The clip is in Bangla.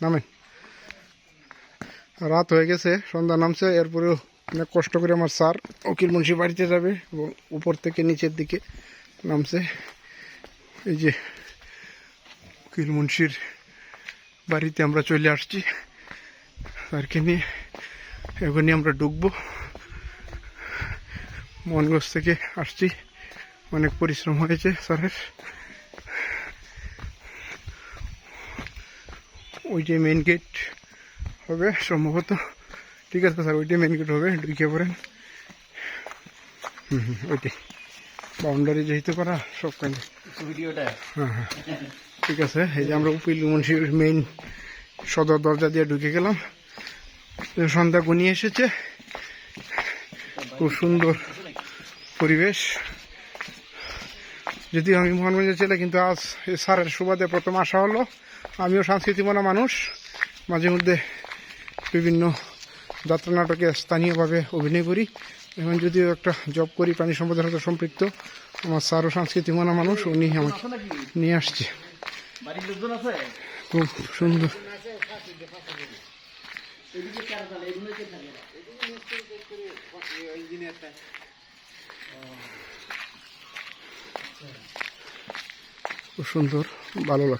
নামেন। রাত হয়ে গেছে, সন্ধ্যা নামছে, এরপরেও অনেক কষ্ট করে আমার স্যার উকিল মুন্সি বাড়িতে যাবে এবং উপর থেকে নিচের দিকে নামছে। এই যে উকিল মুন্সির বাড়িতে আমরা চলে আসছি স্যারকে নিয়ে। এখনই আমরা ঢুকবো। মোহনগঞ্জ থেকে আসছি, অনেক পরিশ্রম হয়েছে স্যারের। ওইটাই মেন গেট হবে সম্ভবত। ঠিক আছে স্যার, ওইটাই মেন গেট হবে, ঢুকে পড়েন। ওইটাই বাউন্ডারি যেহেতু করা সব কাজে। হ্যাঁ হ্যাঁ ঠিক আছে। এই যে আমরা উকিল মুন্সির মেইন সদর দরজা দিয়ে ঢুকে গেলাম। সন্ধ্যা ঘনিয়ে এসেছে, খুব সুন্দর পরিবেশ। যদিও আমি মোহনগঞ্জের ছেলে, কিন্তু আজ স্যারের সুবাদে প্রথম আসা হলো। আমিও সংস্কৃতিমনা মানুষ, মাঝে মধ্যে বিভিন্ন যাত্রা নাটকে স্থানীয়ভাবে অভিনয় করি। এখন যদিও একটা জব করি, প্রাণী সম্পদের সাথে সম্পৃক্ত। আমার স্যারও সংস্কৃতিমনা মানুষ, উনি আমাকে নিয়ে আসছে। খুব সুন্দর। খুব সুন্দর, ভালো লাগছে।